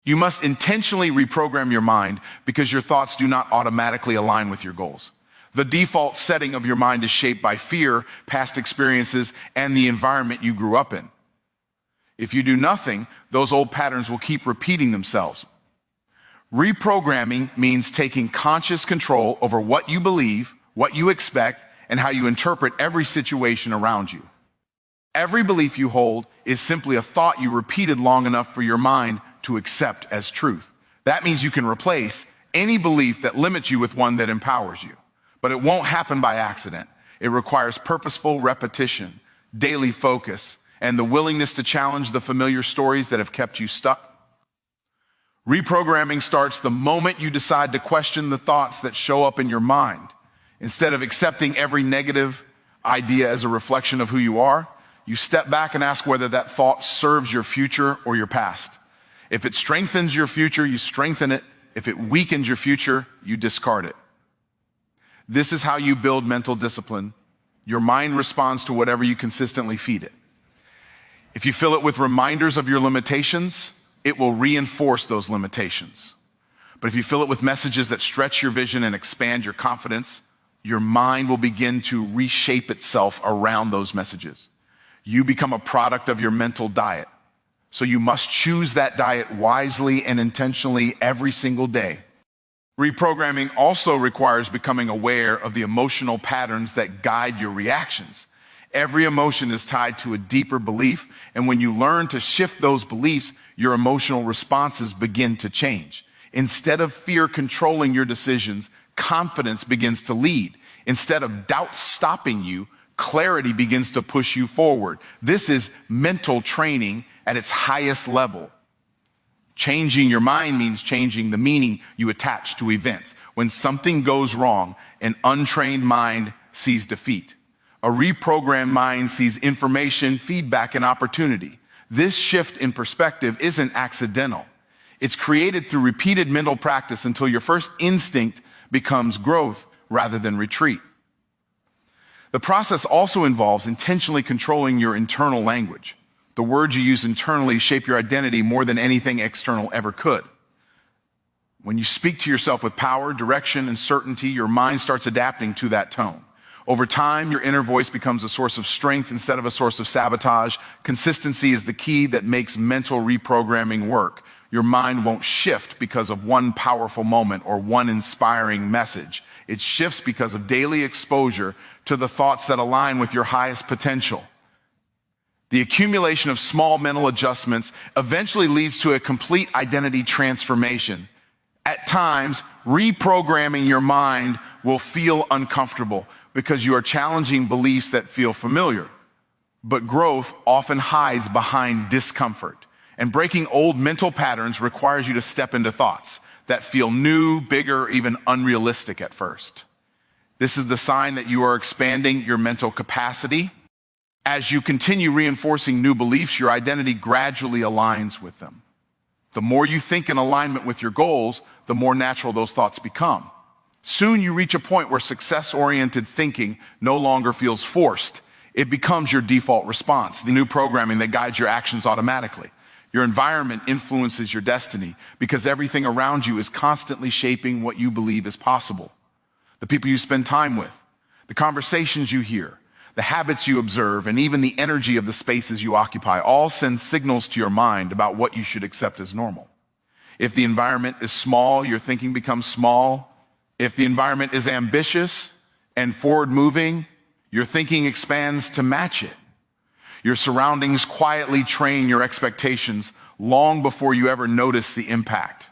You must intentionally reprogram your mind because your thoughts do not automatically align with your goals. The default setting of your mind is shaped by fear, past experiences, and the environment you grew up in. If you do nothing, those old patterns will keep repeating themselves. Reprogramming means taking conscious control over what you believe, what you expect, and how you interpret every situation around you. Every belief you hold is simply a thought you repeated long enough for your mind to accept as truth. That means you can replace any belief that limits you with one that empowers you. But it won't happen by accident. It requires purposeful repetition, daily focus, and the willingness to challenge the familiar stories that have kept you stuck. Reprogramming starts the moment you decide to question the thoughts that show up in your mind. Instead of accepting every negative idea as a reflection of who you are, you step back and ask whether that thought serves your future or your past. If it strengthens your future, you strengthen it. If it weakens your future, you discard it. This is how you build mental discipline. Your mind responds to whatever you consistently feed it. If you fill it with reminders of your limitations, it will reinforce those limitations. But if you fill it with messages that stretch your vision and expand your confidence, your mind will begin to reshape itself around those messages. You become a product of your mental diet. So you must choose that diet wisely and intentionally every single day. Reprogramming also requires becoming aware of the emotional patterns that guide your reactions. Every emotion is tied to a deeper belief, and when you learn to shift those beliefs, your emotional responses begin to change. Instead of fear controlling your decisions, confidence begins to lead. Instead of doubt stopping you, clarity begins to push you forward. This is mental training at its highest level. Changing your mind means changing the meaning you attach to events. When something goes wrong, an untrained mind sees defeat. A reprogrammed mind sees information, feedback, and opportunity. This shift in perspective isn't accidental. It's created through repeated mental practice until your first instinct becomes growth rather than retreat. The process also involves intentionally controlling your internal language. The words you use internally shape your identity more than anything external ever could. When you speak to yourself with power, direction, and certainty, your mind starts adapting to that tone. Over time, your inner voice becomes a source of strength instead of a source of sabotage. Consistency is the key that makes mental reprogramming work. Your mind won't shift because of one powerful moment or one inspiring message. It shifts because of daily exposure to the thoughts that align with your highest potential. The accumulation of small mental adjustments eventually leads to a complete identity transformation. At times, reprogramming your mind will feel uncomfortable because you are challenging beliefs that feel familiar. But growth often hides behind discomfort. And breaking old mental patterns requires you to step into thoughts that feel new, bigger, even unrealistic at first. This is the sign that you are expanding your mental capacity. As you continue reinforcing new beliefs, your identity gradually aligns with them. The more you think in alignment with your goals, the more natural those thoughts become. Soon you reach a point where success-oriented thinking no longer feels forced. It becomes your default response, the new programming that guides your actions automatically. Your environment influences your destiny because everything around you is constantly shaping what you believe is possible. The people you spend time with, the conversations you hear, the habits you observe, and even the energy of the spaces you occupy all send signals to your mind about what you should accept as normal. If the environment is small, your thinking becomes small. If the environment is ambitious and forward-moving, your thinking expands to match it. Your surroundings quietly train your expectations long before you ever notice the impact.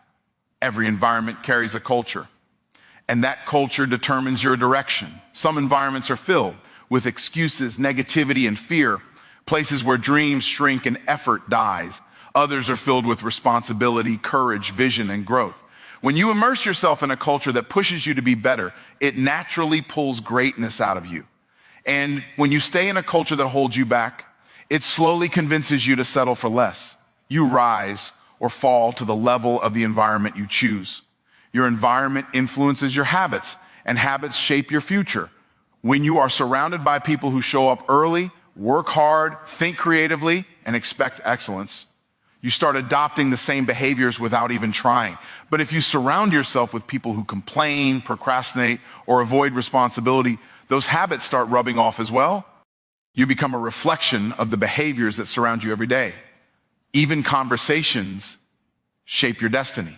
Every environment carries a culture, and that culture determines your direction. Some environments are filled with excuses, negativity, and fear, places where dreams shrink and effort dies. Others are filled with responsibility, courage, vision, and growth. When you immerse yourself in a culture that pushes you to be better, it naturally pulls greatness out of you. And when you stay in a culture that holds you back, it slowly convinces you to settle for less. You rise or fall to the level of the environment you choose. Your environment influences your habits, and habits shape your future. When you are surrounded by people who show up early, work hard, think creatively, and expect excellence, You start adopting the same behaviors without even trying. But if you surround yourself with people who complain, procrastinate, or avoid responsibility, those habits start rubbing off as well. You become a reflection of the behaviors that surround you every day. Even conversations shape your destiny.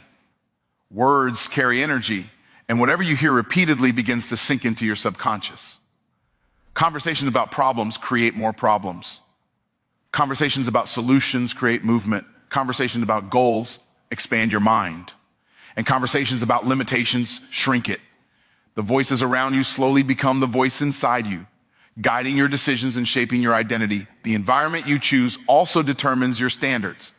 Words carry energy, and whatever you hear repeatedly begins to sink into your subconscious. Conversations about problems create more problems. Conversations about solutions create movement. Conversations about goals expand your mind. And conversations about limitations shrink it. The voices around you slowly become the voice inside you, guiding your decisions and shaping your identity. The environment you choose also determines your standards.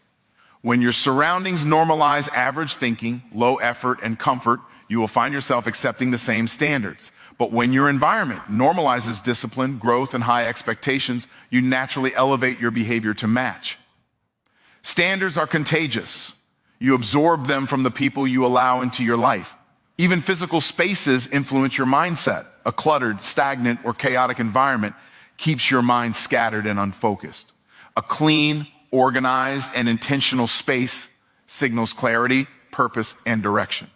When your surroundings normalize average thinking, low effort, and comfort, you will find yourself accepting the same standards. But when your environment normalizes discipline, growth, and high expectations, you naturally elevate your behavior to match. Standards are contagious. You absorb them from the people you allow into your life. Even physical spaces influence your mindset. A cluttered, stagnant, or chaotic environment keeps your mind scattered and unfocused. A clean, organized, and intentional space signals clarity, purpose, and direction.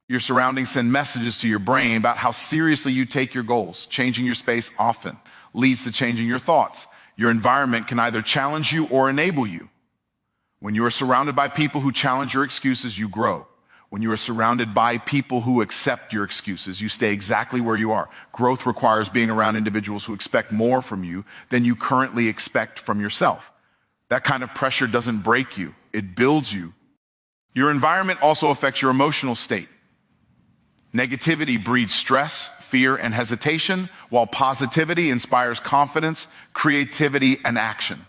Your surroundings send messages to your brain about how seriously you take your goals. Changing your space often leads to changing your thoughts. Your environment can either challenge you or enable you. When you are surrounded by people who challenge your excuses, you grow. When you are surrounded by people who accept your excuses, you stay exactly where you are. Growth requires being around individuals who expect more from you than you currently expect from yourself. That kind of pressure doesn't break you, it builds you. Your environment also affects your emotional state. Negativity breeds stress, fear, and hesitation, while positivity inspires confidence, creativity, and action.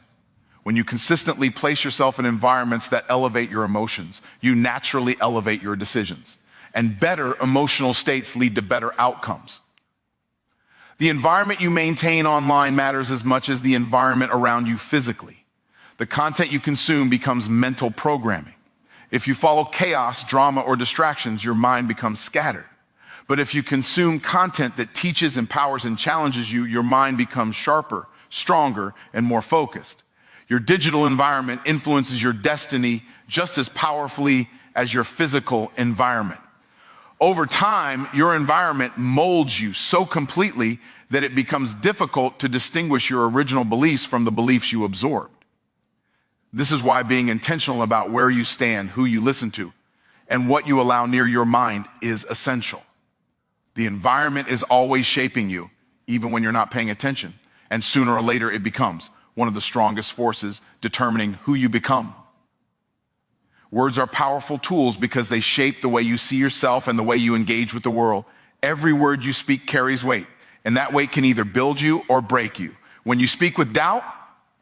When you consistently place yourself in environments that elevate your emotions, you naturally elevate your decisions. And better emotional states lead to better outcomes. The environment you maintain online matters as much as the environment around you physically. The content you consume becomes mental programming. If you follow chaos, drama, or distractions, your mind becomes scattered. But if you consume content that teaches, empowers, and challenges you, your mind becomes sharper, stronger, and more focused. Your digital environment influences your destiny just as powerfully as your physical environment. Over time, your environment molds you so completely that it becomes difficult to distinguish your original beliefs from the beliefs you absorbed. This is why being intentional about where you stand, who you listen to, and what you allow near your mind is essential. The environment is always shaping you, even when you're not paying attention. And sooner or later, it becomes one of the strongest forces determining who you become. Words are powerful tools because they shape the way you see yourself and the way you engage with the world. Every word you speak carries weight, and that weight can either build you or break you. When you speak with doubt,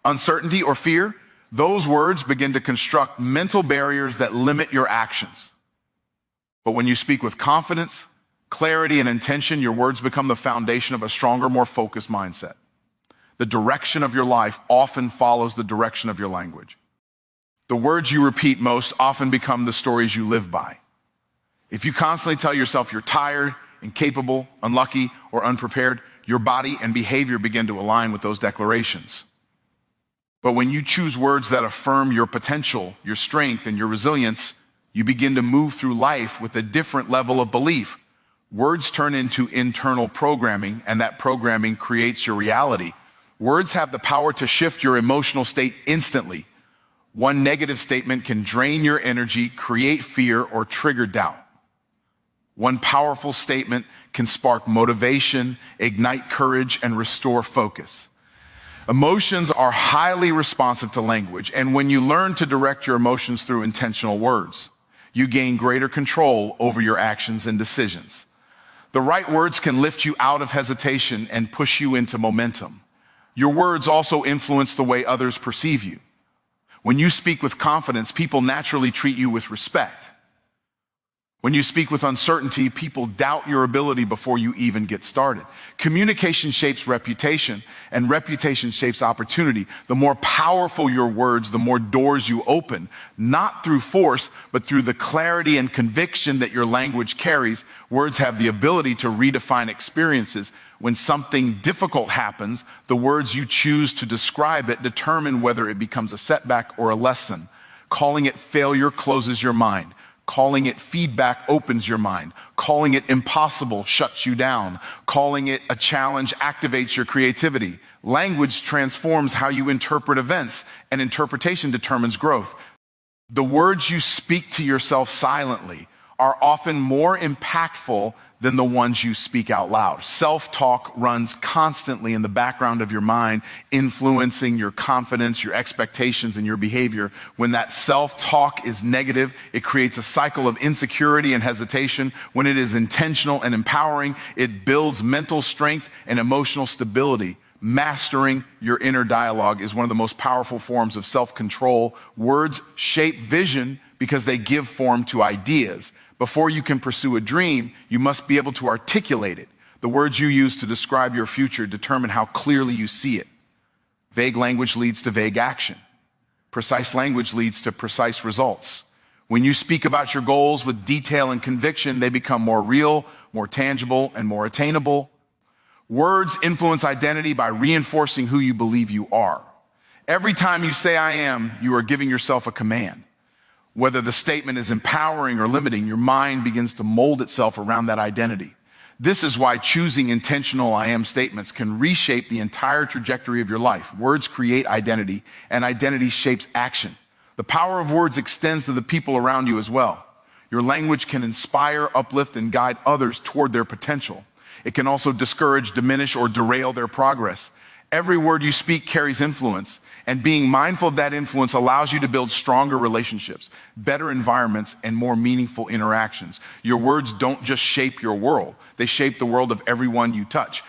uncertainty, or fear, those words begin to construct mental barriers that limit your actions. But when you speak with confidence, clarity, and intention, your words become the foundation of a stronger, more focused mindset. The direction of your life often follows the direction of your language. The words you repeat most often become the stories you live by. If you constantly tell yourself you're tired, incapable, unlucky, or unprepared, your body and behavior begin to align with those declarations. But when you choose words that affirm your potential, your strength, and your resilience, you begin to move through life with a different level of belief. Words turn into internal programming, and that programming creates your reality. Words have the power to shift your emotional state instantly. One negative statement can drain your energy, create fear, or trigger doubt. One powerful statement can spark motivation, ignite courage, and restore focus. Emotions are highly responsive to language, and when you learn to direct your emotions through intentional words, you gain greater control over your actions and decisions. The right words can lift you out of hesitation and push you into momentum. Your words also influence the way others perceive you. When you speak with confidence, people naturally treat you with respect. When you speak with uncertainty, people doubt your ability before you even get started. Communication shapes reputation, and reputation shapes opportunity. The more powerful your words, the more doors you open, not through force, but through the clarity and conviction that your language carries. Words have the ability to redefine experiences. When something difficult happens, the words you choose to describe it determine whether it becomes a setback or a lesson. Calling it failure closes your mind. Calling it feedback opens your mind. Calling it impossible shuts you down. Calling it a challenge activates your creativity. Language transforms how you interpret events, and interpretation determines growth. The words you speak to yourself silently are often more impactful than the ones you speak out loud. Self-talk runs constantly in the background of your mind, influencing your confidence, your expectations, and your behavior. When that self-talk is negative, it creates a cycle of insecurity and hesitation. When it is intentional and empowering, it builds mental strength and emotional stability. Mastering your inner dialogue is one of the most powerful forms of self-control. Words shape vision because they give form to ideas. Before you can pursue a dream, you must be able to articulate it. The words you use to describe your future determine how clearly you see it. Vague language leads to vague action. Precise language leads to precise results. When you speak about your goals with detail and conviction, they become more real, more tangible, and more attainable. Words influence identity by reinforcing who you believe you are. Every time you say "I am," you are giving yourself a command. Whether the statement is empowering or limiting, your mind begins to mold itself around that identity. This is why choosing intentional "I am" statements can reshape the entire trajectory of your life. Words create identity, and identity shapes action. The power of words extends to the people around you as well. Your language can inspire, uplift, and guide others toward their potential. It can also discourage, diminish, or derail their progress. Every word you speak carries influence, and being mindful of that influence allows you to build stronger relationships, better environments, and more meaningful interactions. Your words don't just shape your world, they shape the world of everyone you touch.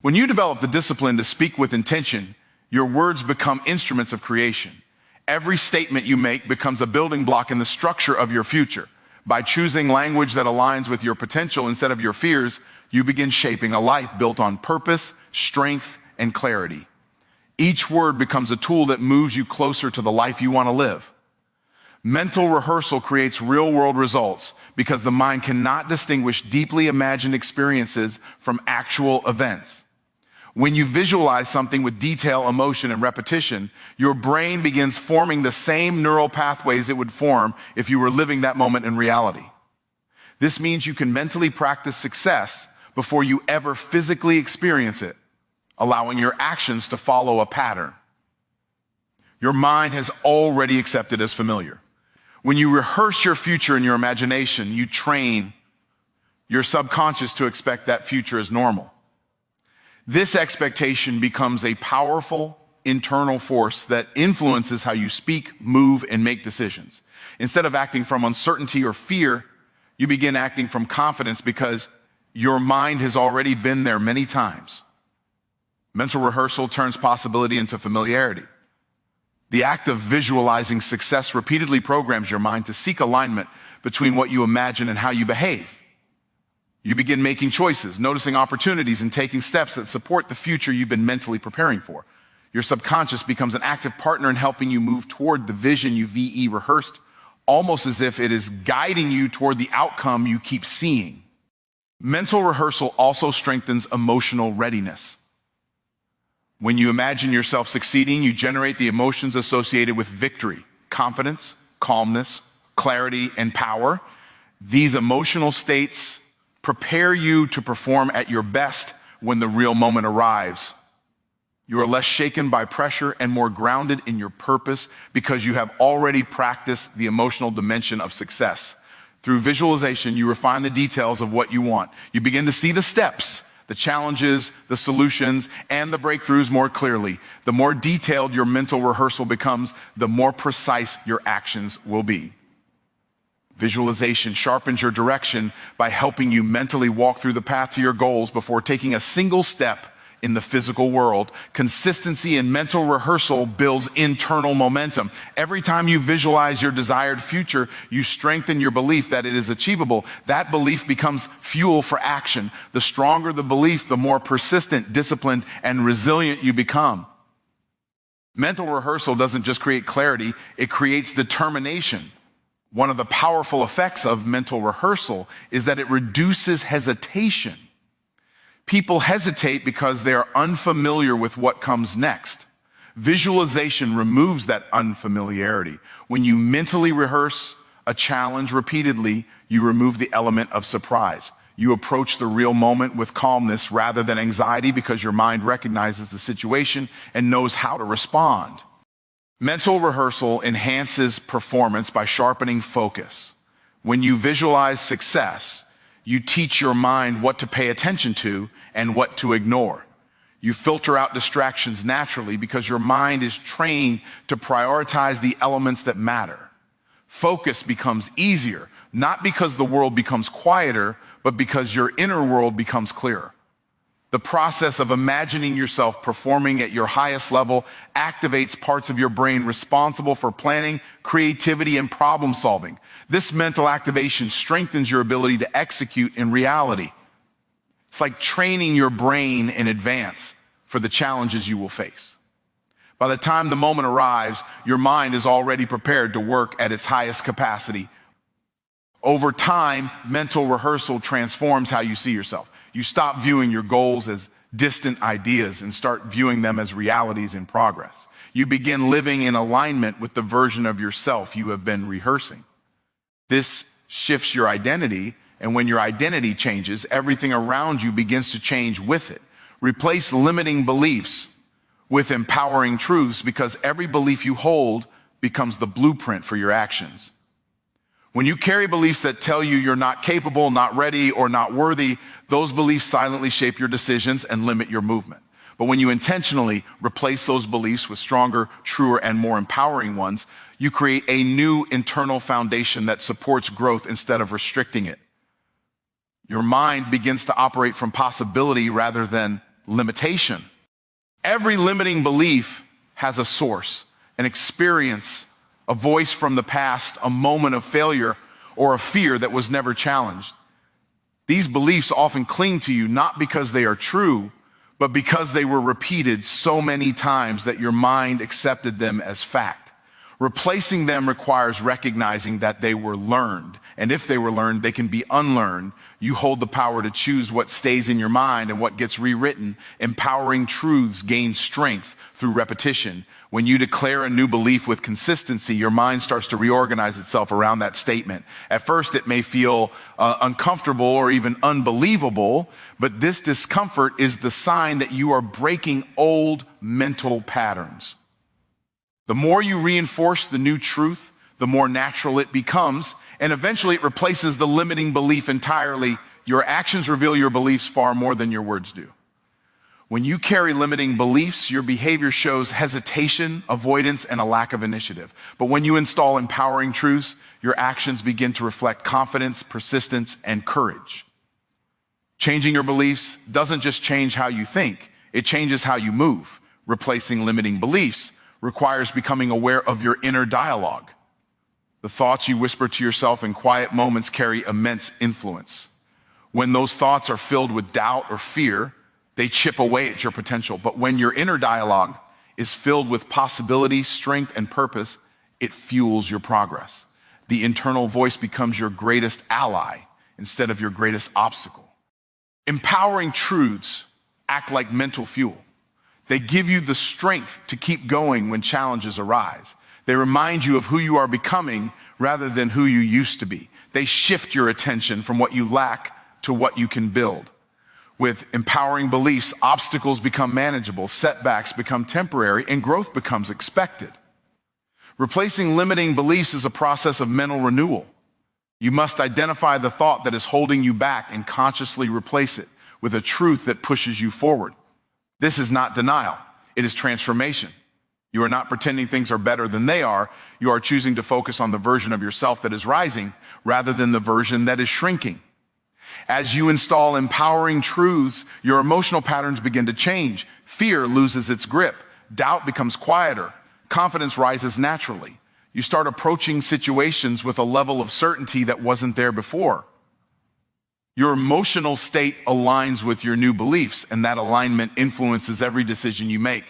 When you develop the discipline to speak with intention, your words become instruments of creation. Every statement you make becomes a building block in the structure of your future. By choosing language that aligns with your potential instead of your fears, you begin shaping a life built on purpose, strength, and clarity. Each word becomes a tool that moves you closer to the life you want to live. Mental rehearsal creates real-world results because the mind cannot distinguish deeply imagined experiences from actual events. When you visualize something with detail, emotion, and repetition, your brain begins forming the same neural pathways it would form if you were living that moment in reality. This means you can mentally practice success before you ever physically experience it, allowing your actions to follow a pattern. Your mind has already accepted as familiar. When you rehearse your future in your imagination, you train your subconscious to expect that future as normal. This expectation becomes a powerful internal force that influences how you speak, move, and make decisions. Instead of acting from uncertainty or fear, you begin acting from confidence because your mind has already been there many times. Mental rehearsal turns possibility into familiarity. The act of visualizing success repeatedly programs your mind to seek alignment between what you imagine and how you behave. You begin making choices, noticing opportunities, and taking steps that support the future you've been mentally preparing for. Your subconscious becomes an active partner in helping you move toward the vision you VE rehearsed, almost as if it is guiding you toward the outcome you keep seeing. Mental rehearsal also strengthens emotional readiness. When you imagine yourself succeeding, you generate the emotions associated with victory, confidence, calmness, clarity, and power. These emotional states prepare you to perform at your best when the real moment arrives. You are less shaken by pressure and more grounded in your purpose because you have already practiced the emotional dimension of success. Through visualization, you refine the details of what you want. You begin to see the steps, the challenges, the solutions, and the breakthroughs more clearly. The more detailed your mental rehearsal becomes, the more precise your actions will be. Visualization sharpens your direction by helping you mentally walk through the path to your goals before taking a single step in the physical world. Consistency in mental rehearsal builds internal momentum. Every time you visualize your desired future, you strengthen your belief that it is achievable. That belief becomes fuel for action. The stronger the belief, the more persistent, disciplined, and resilient you become. Mental rehearsal doesn't just create clarity, it creates determination. One of the powerful effects of mental rehearsal is that it reduces hesitation. People hesitate because they are unfamiliar with what comes next. Visualization removes that unfamiliarity. When you mentally rehearse a challenge repeatedly, you remove the element of surprise. You approach the real moment with calmness rather than anxiety because your mind recognizes the situation and knows how to respond. Mental rehearsal enhances performance by sharpening focus. When you visualize success, you teach your mind what to pay attention to and what to ignore. You filter out distractions naturally because your mind is trained to prioritize the elements that matter. Focus becomes easier, not because the world becomes quieter, but because your inner world becomes clearer. The process of imagining yourself performing at your highest level activates parts of your brain responsible for planning, creativity, and problem solving. This mental activation strengthens your ability to execute in reality. It's like training your brain in advance for the challenges you will face. By the time the moment arrives, your mind is already prepared to work at its highest capacity. Over time, mental rehearsal transforms how you see yourself. You stop viewing your goals as distant ideas and start viewing them as realities in progress. You begin living in alignment with the version of yourself you have been rehearsing. This shifts your identity, and when your identity changes, everything around you begins to change with it. Replace limiting beliefs with empowering truths because every belief you hold becomes the blueprint for your actions. When you carry beliefs that tell you you're not capable, not ready, or not worthy, those beliefs silently shape your decisions and limit your movement. But when you intentionally replace those beliefs with stronger, truer, and more empowering ones, you create a new internal foundation that supports growth instead of restricting it. Your mind begins to operate from possibility rather than limitation. Every limiting belief has a source, an experience, a voice from the past, a moment of failure, or a fear that was never challenged. These beliefs often cling to you not because they are true, but because they were repeated so many times that your mind accepted them as fact. Replacing them requires recognizing that they were learned. And if they were learned, they can be unlearned. You hold the power to choose what stays in your mind and what gets rewritten. Empowering truths gain strength through repetition. When you declare a new belief with consistency, your mind starts to reorganize itself around that statement. At first, it may feel uncomfortable or even unbelievable, but this discomfort is the sign that you are breaking old mental patterns. The more you reinforce the new truth, the more natural it becomes, and eventually it replaces the limiting belief entirely. Your actions reveal your beliefs far more than your words do. When you carry limiting beliefs, your behavior shows hesitation, avoidance, and a lack of initiative. But when you install empowering truths, your actions begin to reflect confidence, persistence, and courage. Changing your beliefs doesn't just change how you think, it changes how you move. Replacing limiting beliefs requires becoming aware of your inner dialogue. The thoughts you whisper to yourself in quiet moments carry immense influence. When those thoughts are filled with doubt or fear, they chip away at your potential. But when your inner dialogue is filled with possibility, strength, and purpose, it fuels your progress. The internal voice becomes your greatest ally instead of your greatest obstacle. Empowering truths act like mental fuel. They give you the strength to keep going when challenges arise. They remind you of who you are becoming rather than who you used to be. They shift your attention from what you lack to what you can build. With empowering beliefs, obstacles become manageable, setbacks become temporary, and growth becomes expected. Replacing limiting beliefs is a process of mental renewal. You must identify the thought that is holding you back and consciously replace it with a truth that pushes you forward. This is not denial, it is transformation. You are not pretending things are better than they are. You are choosing to focus on the version of yourself that is rising rather than the version that is shrinking. As you install empowering truths, your emotional patterns begin to change. Fear loses its grip. Doubt becomes quieter. Confidence rises naturally. You start approaching situations with a level of certainty that wasn't there before. Your emotional state aligns with your new beliefs, and that alignment influences every decision you make.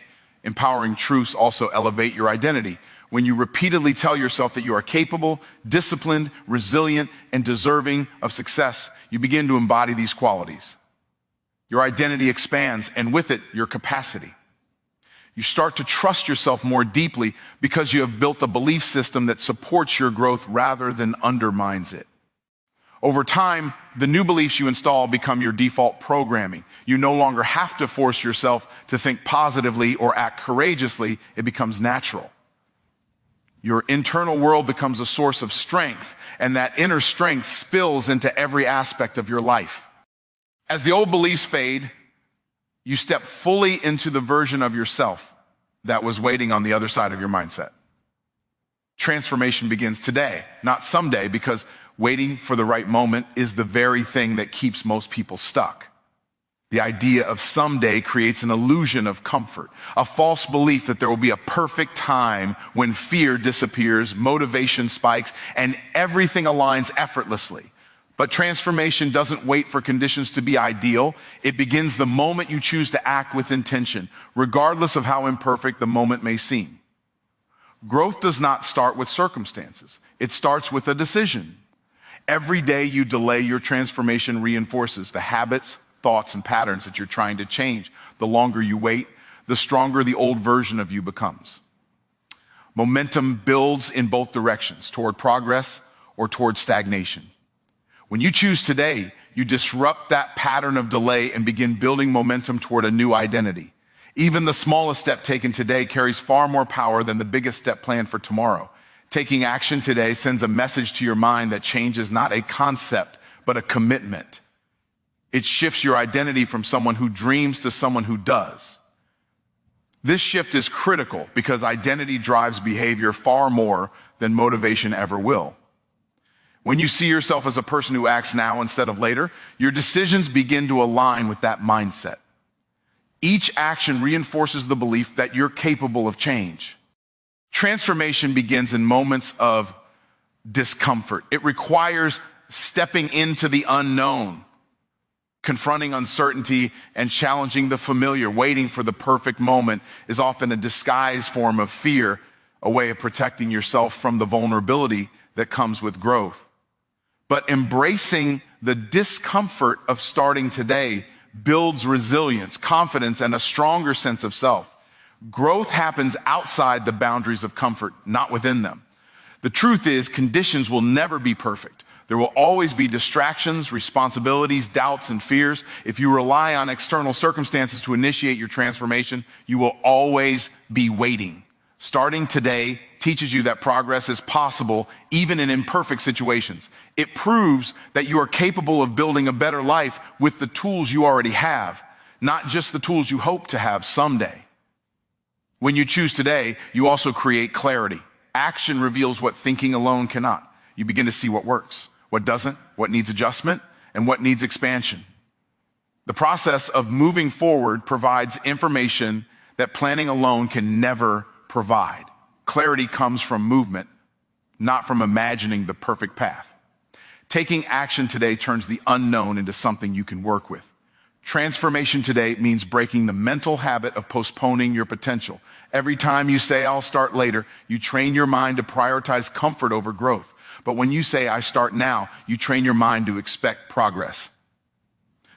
Empowering truths also elevate your identity. When you repeatedly tell yourself that you are capable, disciplined, resilient, and deserving of success, you begin to embody these qualities. Your identity expands, and with it, your capacity. You start to trust yourself more deeply because you have built a belief system that supports your growth rather than undermines it. Over time, the new beliefs you install become your default programming. You no longer have to force yourself to think positively or act courageously. It becomes natural. Your internal world becomes a source of strength, and that inner strength spills into every aspect of your life. As the old beliefs fade, you step fully into the version of yourself that was waiting on the other side of your mindset. Transformation begins today, not someday, because waiting for the right moment is the very thing that keeps most people stuck. The idea of someday creates an illusion of comfort, a false belief that there will be a perfect time when fear disappears, motivation spikes, and everything aligns effortlessly. But transformation doesn't wait for conditions to be ideal. It begins the moment you choose to act with intention, regardless of how imperfect the moment may seem. Growth does not start with circumstances. It starts with a decision. Every day you delay your transformation reinforces the habits, thoughts, and patterns that you're trying to change. The longer you wait, the stronger the old version of you becomes. Momentum builds in both directions, toward progress or toward stagnation. When you choose today, you disrupt that pattern of delay and begin building momentum toward a new identity. Even the smallest step taken today carries far more power than the biggest step planned for tomorrow. Taking action today sends a message to your mind that change is not a concept, but a commitment. It shifts your identity from someone who dreams to someone who does. This shift is critical because identity drives behavior far more than motivation ever will. When you see yourself as a person who acts now instead of later, your decisions begin to align with that mindset. Each action reinforces the belief that you're capable of change. Transformation begins in moments of discomfort. It requires stepping into the unknown, confronting uncertainty and challenging the familiar. Waiting for the perfect moment is often a disguised form of fear, a way of protecting yourself from the vulnerability that comes with growth. But embracing the discomfort of starting today builds resilience, confidence, and a stronger sense of self. Growth happens outside the boundaries of comfort, not within them. The truth is, conditions will never be perfect. There will always be distractions, responsibilities, doubts, and fears. If you rely on external circumstances to initiate your transformation, you will always be waiting. Starting today teaches you that progress is possible even in imperfect situations. It proves that you are capable of building a better life with the tools you already have, not just the tools you hope to have someday. When you choose today, you also create clarity. Action reveals what thinking alone cannot. You begin to see what works, what doesn't, what needs adjustment, and what needs expansion. The process of moving forward provides information that planning alone can never provide. Clarity comes from movement, not from imagining the perfect path. Taking action today turns the unknown into something you can work with. Transformation today means breaking the mental habit of postponing your potential. Every time you say, "I'll start later," you train your mind to prioritize comfort over growth. But when you say, "I start now," you train your mind to expect progress.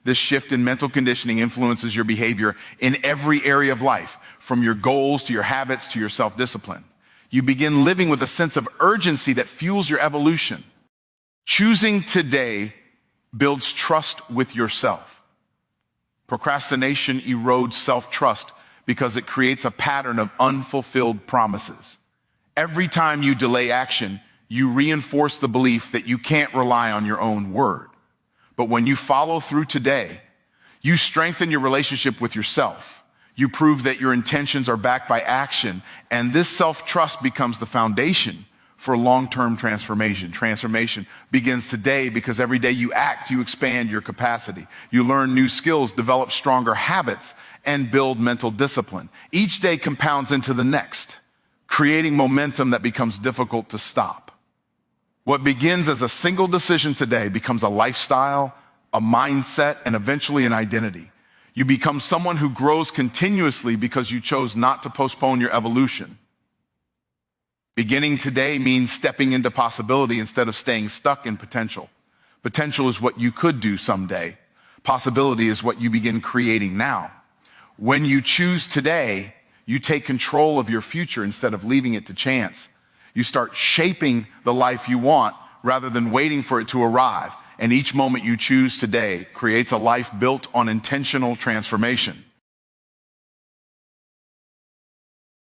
This shift in mental conditioning influences your behavior in every area of life, from your goals to your habits to your self-discipline. You begin living with a sense of urgency that fuels your evolution. Choosing today builds trust with yourself. Procrastination erodes self-trust because it creates a pattern of unfulfilled promises. Every time you delay action, you reinforce the belief that you can't rely on your own word. But when you follow through today, you strengthen your relationship with yourself. You prove that your intentions are backed by action, and this self-trust becomes the foundation for long-term transformation. Transformation begins today because every day you act, you expand your capacity. You learn new skills, develop stronger habits, and build mental discipline. Each day compounds into the next, creating momentum that becomes difficult to stop. What begins as a single decision today becomes a lifestyle, a mindset, and eventually an identity. You become someone who grows continuously because you chose not to postpone your evolution. Beginning today means stepping into possibility instead of staying stuck in potential. Potential is what you could do someday, Possibility is what you begin creating now. When you choose today, you take control of your future instead of leaving it to chance. You start shaping the life you want rather than waiting for it to arrive. And each moment you choose today creates a life built on intentional transformation.